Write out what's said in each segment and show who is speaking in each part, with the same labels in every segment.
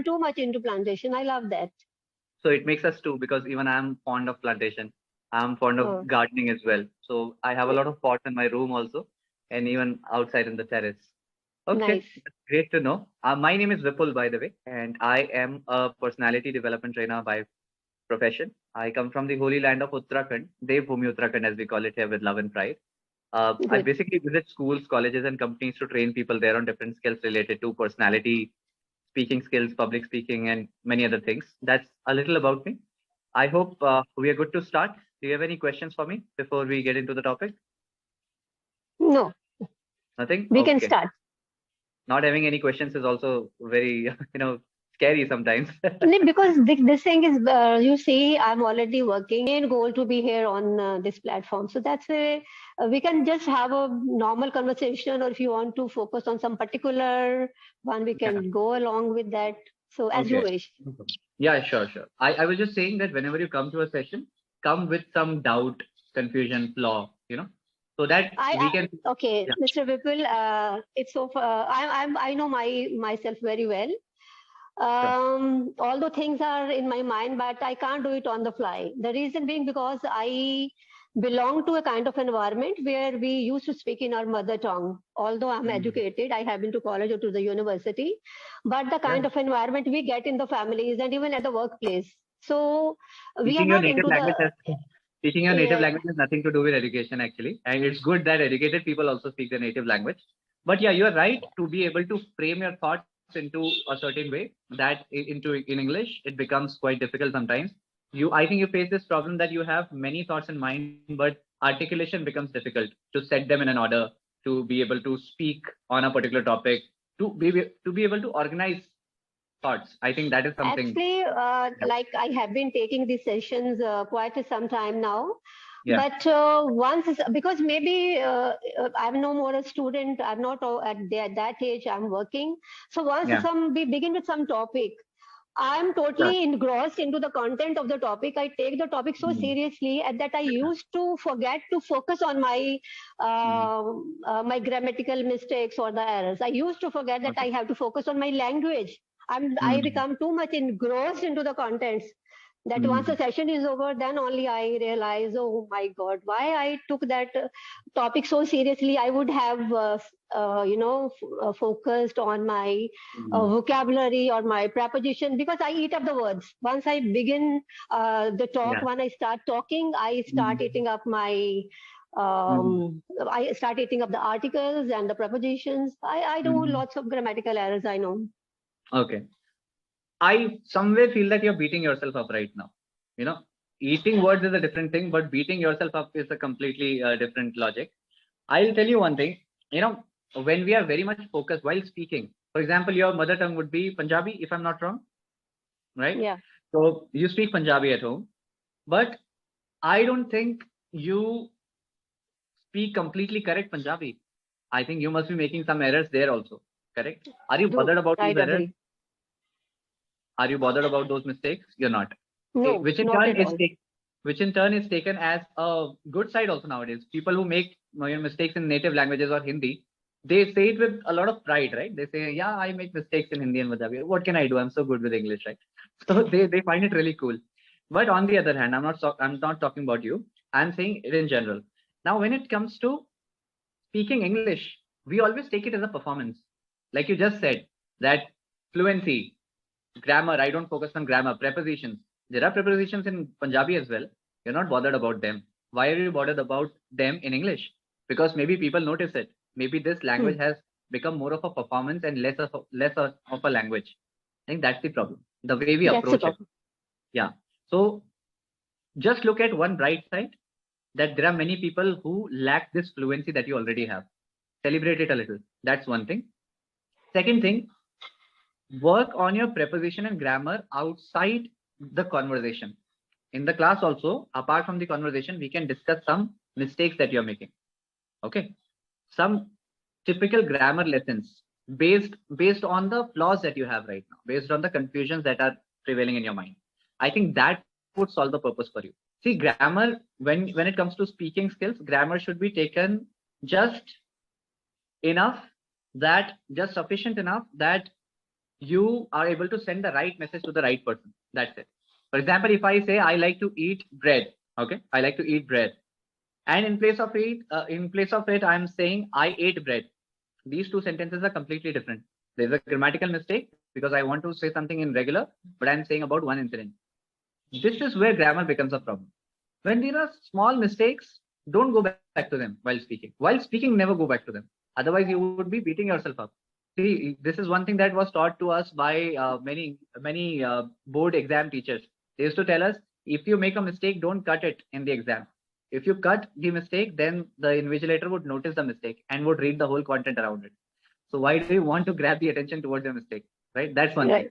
Speaker 1: too much into plantation. I love that.
Speaker 2: So it makes us two because even I'm fond of plantation. I'm fond of gardening as well. So I have a lot of pots in my room also, and even outside in the terrace. Okay,
Speaker 1: Nice.
Speaker 2: great to know. My name is Vipul, by the way, and I am a personality development trainer by profession. I come from the holy land of Uttarakhand, Devbhoomi Uttarakhand, as we call it here with love and pride. I
Speaker 1: Good.
Speaker 2: basically visit schools, colleges, and companies to train people there on different skills related to personality, speaking skills, public speaking, and many other things. That's a little about me. I hope we are good to start. Do you have any questions for me before we get into the topic?
Speaker 1: No,
Speaker 2: Nothing?
Speaker 1: we can
Speaker 2: Okay.
Speaker 1: start.
Speaker 2: Not having any questions is also very, scary sometimes.
Speaker 1: Because this thing is, you see, I'm already working. Main goal to be here on this platform. So that's why we can just have a normal conversation, or if you want to focus on some particular one, we can go along with that. So as you wish.
Speaker 2: Yeah, sure. I was just saying that whenever you come to a session, come with some doubt, confusion, flaw, so that we can.
Speaker 1: Okay,
Speaker 2: Yeah.
Speaker 1: Mr. Vipul, it's so. I know myself very well. Although things are in my mind, but I can't do it on the fly. The reason being because I belong to a kind of environment where we used to speak in our mother tongue. Although I'm educated, I have been to college or to the university, but the kind of environment we get in the families and even at the workplace. So we are
Speaker 2: Speaking your
Speaker 1: not
Speaker 2: native
Speaker 1: into
Speaker 2: language
Speaker 1: the.
Speaker 2: speaking your native language has nothing to do with education actually, and it's good that educated people also speak their native language. But yeah, you are right to be able to frame your thoughts into a certain way that in English it becomes quite difficult sometimes. I think you face this problem that you have many thoughts in mind, but articulation becomes difficult to set them in an order, to be able to speak on a particular topic, to be able to organize thoughts. I think that is something.
Speaker 1: Actually, like I have been taking these sessions quite some time now.
Speaker 2: Yeah.
Speaker 1: But once, because maybe I'm no more a student, I'm not at that age, I'm working. So once we begin with some topic, I'm totally engrossed into the content of the topic. I take the topic so seriously and that I used to forget to focus on my my grammatical mistakes or the errors. I used to forget that I have to focus on my language. I become too much engrossed into the contents that once the session is over, then only I realize, oh my God, why I took that topic so seriously. I would have, focused on my vocabulary or my preposition, because I eat up the words. Once I begin the talk, when I start talking, I start eating up my I start eating up the articles and the prepositions. I do lots of grammatical errors, I know.
Speaker 2: Okay. I somewhere feel that you're beating yourself up right now. Eating words is a different thing, but beating yourself up is a completely different logic. I'll tell you one thing. When we are very much focused while speaking, for example, your mother tongue would be Punjabi, if I'm not wrong, right?
Speaker 1: Yeah.
Speaker 2: So you speak Punjabi at home, but I don't think you speak completely correct Punjabi. I think you must be making some errors there also. Correct? Are you bothered about these errors? Are you bothered about those mistakes? You're not.
Speaker 1: No,
Speaker 2: which in turn is taken as a good side also nowadays. People who make mistakes in native languages or Hindi, they say it with a lot of pride, right? They say, yeah, I make mistakes in Hindi and Punjabi. What can I do? I'm so good with English, right? So they find it really cool. But on the other hand, I'm not talking about you. I'm saying it in general. Now, when it comes to speaking English, we always take it as a performance. Like you just said, that fluency, grammar, I don't focus on grammar, prepositions. There are prepositions in Punjabi as well. You're not bothered about them. Why are you bothered about them in English? Because maybe people notice it. Maybe this language has become more of a performance and less of a language. I think that's the problem. The way we approach it. Yeah. So just look at one bright side, that there are many people who lack this fluency that you already have. Celebrate it a little. That's one thing. Second thing, work on your preposition and grammar outside the conversation. In the class also, apart from the conversation, we can discuss some mistakes that you're making. Okay. Some typical grammar lessons based on the flaws that you have right now, based on the confusions that are prevailing in your mind. I think that would solve the purpose for you. See, grammar, when it comes to speaking skills, grammar should be taken just sufficient enough that you are able to send the right message to the right person. That's it. For example, if I say I like to eat bread, okay, I like to eat bread, and in place of it, I'm saying I ate bread. These two sentences are completely different. There's a grammatical mistake because I want to say something in regular, but I'm saying about one incident. This is where grammar becomes a problem. When there are small mistakes, don't go back to them while speaking. While speaking, never go back to them. Otherwise, you would be beating yourself up. See, this is one thing that was taught to us by many board exam teachers. They used to tell us, if you make a mistake, don't cut it in the exam. If you cut the mistake, then the invigilator would notice the mistake and would read the whole content around it. So why do you want to grab the attention towards your mistake? Right? That's one thing.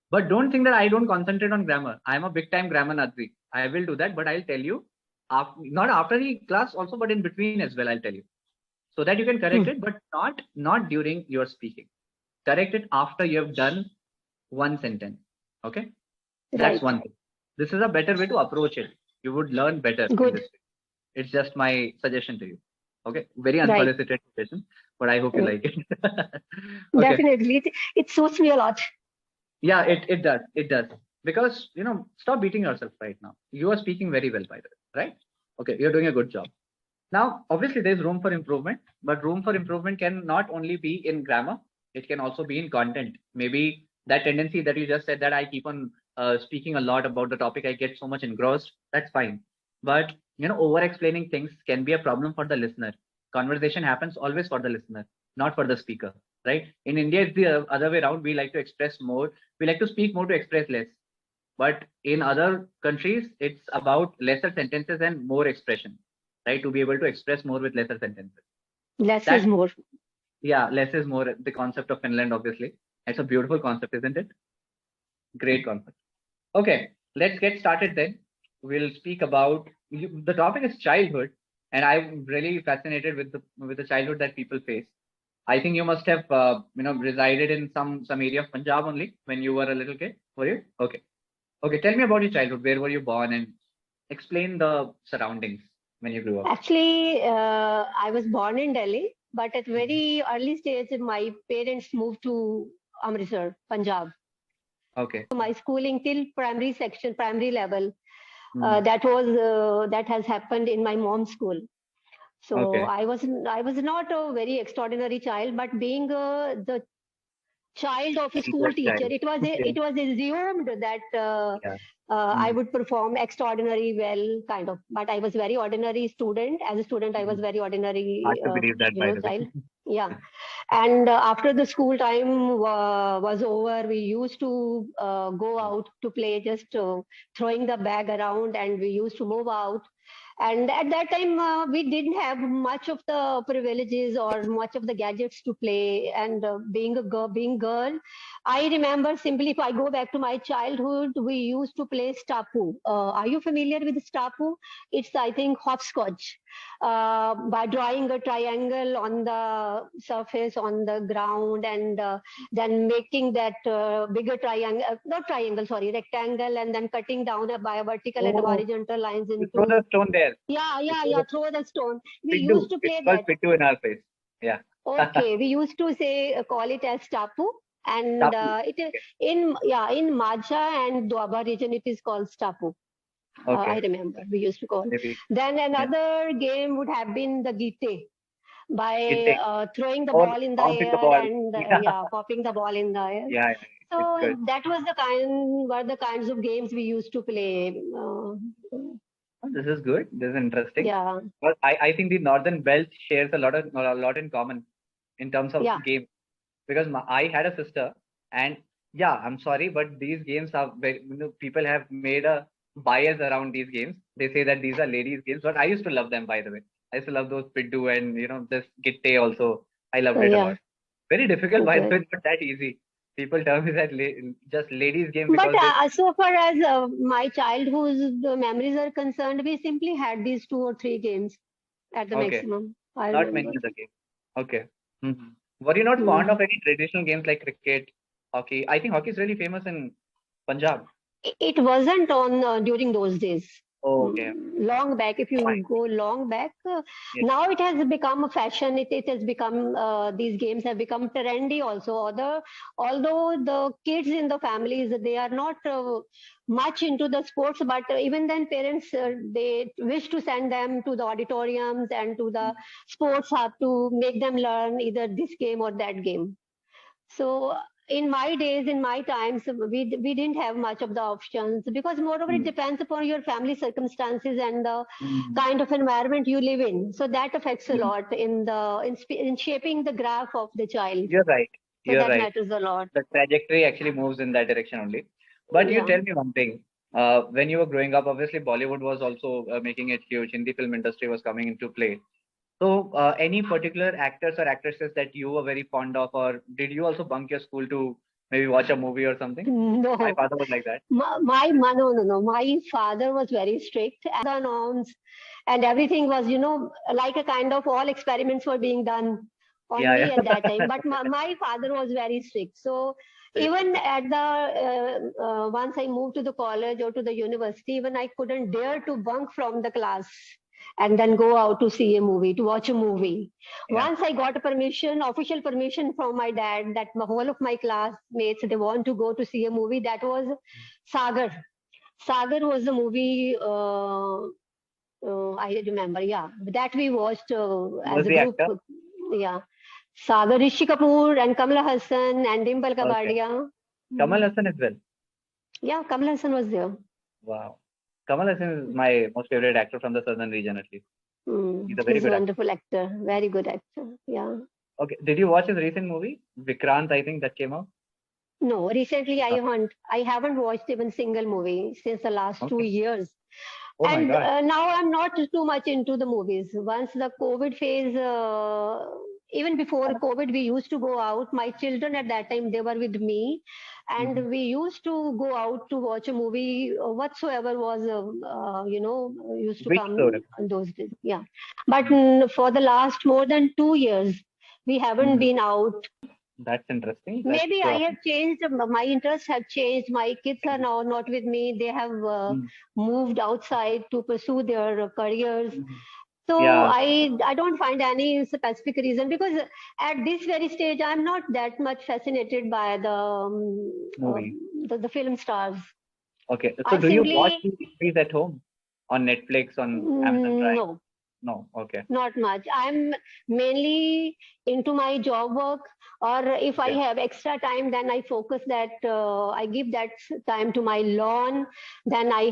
Speaker 2: But don't think that I don't concentrate on grammar. I'm a big time grammar Nazi. I will do that, but I'll tell you, not after the class also, but in between as well, I'll tell you. So that you can correct it, but not during your speaking. Correct it after you have done one sentence. Okay? That's one thing. This is a better way to approach it. You would learn better in this way. It's just my suggestion to you. Okay? Very unsolicited suggestion, but I hope you like it.
Speaker 1: Okay. Definitely. It suits me a lot.
Speaker 2: Yeah, it does. It does. Because, stop beating yourself right now. You are speaking very well, by the way, right? Okay, you're doing a good job. Now, obviously, there's room for improvement, but room for improvement can not only be in grammar, it can also be in content. Maybe that tendency that you just said that I keep on speaking a lot about the topic, I get so much engrossed, that's fine. But, over explaining things can be a problem for the listener. Conversation happens always for the listener, not for the speaker, right? In India, it's the other way around. We like to express more. We like to speak more to express less. But in other countries, it's about lesser sentences and more expression, right? To be able to express more with lesser sentences.
Speaker 1: Less is more.
Speaker 2: Yeah, less is more. The concept of Finland, obviously. It's a beautiful concept, isn't it? Great concept. Okay, let's get started then. We'll speak about, the topic is childhood, and I'm really fascinated with the childhood that people face. I think you must have resided in some area of Punjab only when you were a little kid. Were you? Okay, tell me about your childhood. Where were you born, and explain the surroundings when you grew up.
Speaker 1: Actually, I was born in Delhi, but at very early stage, my parents moved to Amritsar, Punjab.
Speaker 2: Okay.
Speaker 1: So my schooling till primary level, that has happened in my mom's school. So I was not a very extraordinary child, but being the child of a school teacher, it was assumed that I would perform extraordinary well, kind of. But I was very ordinary student. As a student, I was very ordinary child. Yeah. And after the school time was over, we used to go out to play, just throwing the bag around, and we used to move out. And at that time, we didn't have much of the privileges or much of the gadgets to play. And being girl, I remember simply, if I go back to my childhood, we used to play Stapu. Are you familiar with Stapu? It's, I think, hopscotch. By drawing a triangle on the surface, on the ground, and then making that bigger triangle, not triangle, sorry, rectangle, and then cutting down by a vertical and horizontal lines into.
Speaker 2: Throw the stone there.
Speaker 1: Yeah, throw the stone. We
Speaker 2: Pittu.
Speaker 1: used to play that.
Speaker 2: Pittu in our face. Yeah.
Speaker 1: Okay, we used to call it as Stapu. And it is in Majha and Doaba region, it is called Stapu.
Speaker 2: Okay.
Speaker 1: I remember we used to call. Then another game would have been the Gite, by throwing the ball in the air and popping the ball in the air.
Speaker 2: Yeah.
Speaker 1: So that was the kinds of games we used to play.
Speaker 2: This is good. This is interesting.
Speaker 1: Yeah.
Speaker 2: Well, I think the Northern Belt shares a lot in common in terms of games, because I had a sister, and I'm sorry, but these games are very, people have made a bias around these games. They say that these are ladies' games, but I used to love them, by the way. I used to love those Piddu and this Gitte also. I loved it a lot. Very difficult, by the way, not that easy. People tell me that just ladies' game.
Speaker 1: But so far as my childhood memories are concerned, we simply had these 2 or 3 games at the maximum.
Speaker 2: Not many other games. Okay. Mm-hmm. Were you not fond of any traditional games like cricket, hockey? I think hockey is really famous in Punjab.
Speaker 1: It wasn't on during those days.
Speaker 2: Oh, okay.
Speaker 1: Long back, if you
Speaker 2: Fine.
Speaker 1: go long back,
Speaker 2: Yes.
Speaker 1: now it has become a fashion. It has become, these games have become trendy also. Although the kids in the families, they are not much into the sports, but even then parents, they wish to send them to the auditoriums and to the sports hub to make them learn either this game or that game. So in my days, in my times, we didn't have much of the options, because moreover it
Speaker 2: Mm.
Speaker 1: depends upon your family circumstances and the
Speaker 2: Mm.
Speaker 1: kind of environment you live in. So that affects a
Speaker 2: Mm.
Speaker 1: lot in shaping the graph of the child.
Speaker 2: You're right.
Speaker 1: So
Speaker 2: You're
Speaker 1: that
Speaker 2: right.
Speaker 1: matters a lot.
Speaker 2: The trajectory actually moves in that direction only. But you
Speaker 1: Yeah.
Speaker 2: tell me one thing. When you were growing up, obviously Bollywood was also making it huge. Hindi film industry was coming into play. So, any particular actors or actresses that you were very fond of, or did you also bunk your school to maybe watch a movie or something? My
Speaker 1: No,
Speaker 2: father was like that.
Speaker 1: no. My father was very strict, and the norms and everything was, like a kind of all experiments were being done on
Speaker 2: Yeah,
Speaker 1: me at that time.
Speaker 2: yeah.
Speaker 1: But my father was very strict. So
Speaker 2: Very
Speaker 1: even
Speaker 2: strict.
Speaker 1: at once I moved to the college or to the university, even I couldn't dare to bunk from the class and then go out to see a movie, to watch a movie.
Speaker 2: Yeah.
Speaker 1: Once I got a permission, official permission from my dad, that whole of my classmates, they want to go to see a movie. That was Sagar. Sagar was the movie. I remember, yeah, that we watched
Speaker 2: Who
Speaker 1: as
Speaker 2: was
Speaker 1: a
Speaker 2: the
Speaker 1: group.
Speaker 2: actor?
Speaker 1: Yeah, Sagar, Rishi Kapoor, and Kamala Hassan and Dimple
Speaker 2: Okay.
Speaker 1: Kabadia.
Speaker 2: Kamal Hassan as well.
Speaker 1: Yeah, Kamala Hassan was there.
Speaker 2: Wow. Kamal Hassan is my most favorite actor from the southern region, at least. He's a very
Speaker 1: He's a
Speaker 2: good actor.
Speaker 1: wonderful actor, very good actor. Yeah.
Speaker 2: Okay. Did you watch his recent movie, Vikrant? I think that came out.
Speaker 1: No, recently
Speaker 2: Uh,
Speaker 1: I haven't watched even single movie since the last two
Speaker 2: okay.
Speaker 1: years.
Speaker 2: Oh my
Speaker 1: And
Speaker 2: God.
Speaker 1: now I'm not too much into the movies. Once the COVID phase, even before COVID, we used to go out. My children at that time, they were with me,
Speaker 2: Mhm.
Speaker 1: and we used to go out to watch a movie, whatsoever was, used to
Speaker 2: Which
Speaker 1: come
Speaker 2: story?
Speaker 1: on those days. Yeah. But for the last more than 2 years, we haven't
Speaker 2: Mhm.
Speaker 1: been out.
Speaker 2: That's interesting.
Speaker 1: Maybe I have changed, my interests have changed. My kids are now not with me. They have
Speaker 2: Mm.
Speaker 1: moved outside to pursue their careers.
Speaker 2: Mhm.
Speaker 1: So
Speaker 2: Yeah.
Speaker 1: I don't find any specific reason, because at this very stage I'm not that much fascinated by
Speaker 2: Movie.
Speaker 1: the film stars.
Speaker 2: Okay. So
Speaker 1: I
Speaker 2: do you watch
Speaker 1: simply,
Speaker 2: these movies at home on Netflix, on Amazon Prime?
Speaker 1: no,
Speaker 2: No. Okay.
Speaker 1: not much. I'm mainly into my job work, or if I
Speaker 2: Okay.
Speaker 1: have extra time, then I focus that, I give that time to my lawn. Then I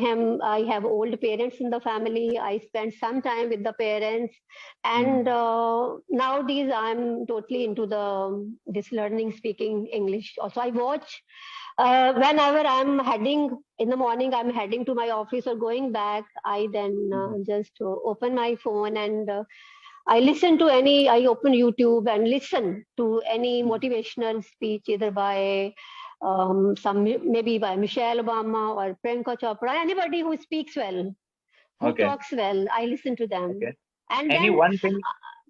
Speaker 1: have old parents in the family. I spend some time with the parents, and
Speaker 2: Mm.
Speaker 1: nowadays I'm totally into this learning speaking English. Also, I watch whenever I'm heading in the morning, I'm heading to my office or going back, I then
Speaker 2: Mhm.
Speaker 1: just open my phone and I open YouTube and listen to any
Speaker 2: Mhm.
Speaker 1: motivational speech, either by maybe by Michelle Obama or Priyanka Chopra, anybody who speaks well, who
Speaker 2: Okay.
Speaker 1: talks well, I listen to them.
Speaker 2: Okay.
Speaker 1: And
Speaker 2: Any
Speaker 1: then,
Speaker 2: one thing,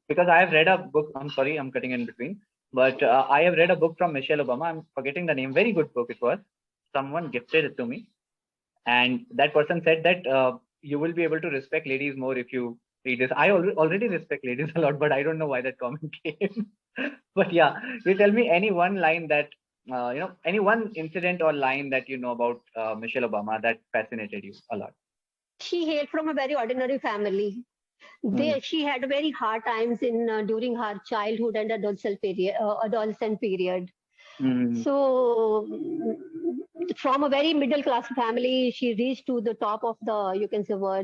Speaker 2: because I have read a book. I'm sorry, I'm cutting in between. But I have read a book from Michelle Obama. I'm forgetting the name. Very good book it was. Someone gifted it to me. And that person said that you will be able to respect ladies more if you read this. I already respect ladies a lot, but I don't know why that comment came. But yeah, you tell me any one line that, any one incident or line that you know about Michelle Obama that fascinated you a lot.
Speaker 1: she hailed from a very ordinary family.
Speaker 2: Hmm.
Speaker 1: She had very hard times in during her childhood and adolescent period.
Speaker 2: Hmm.
Speaker 1: So, from a very middle class family, she reached to the top of the, you can say, world.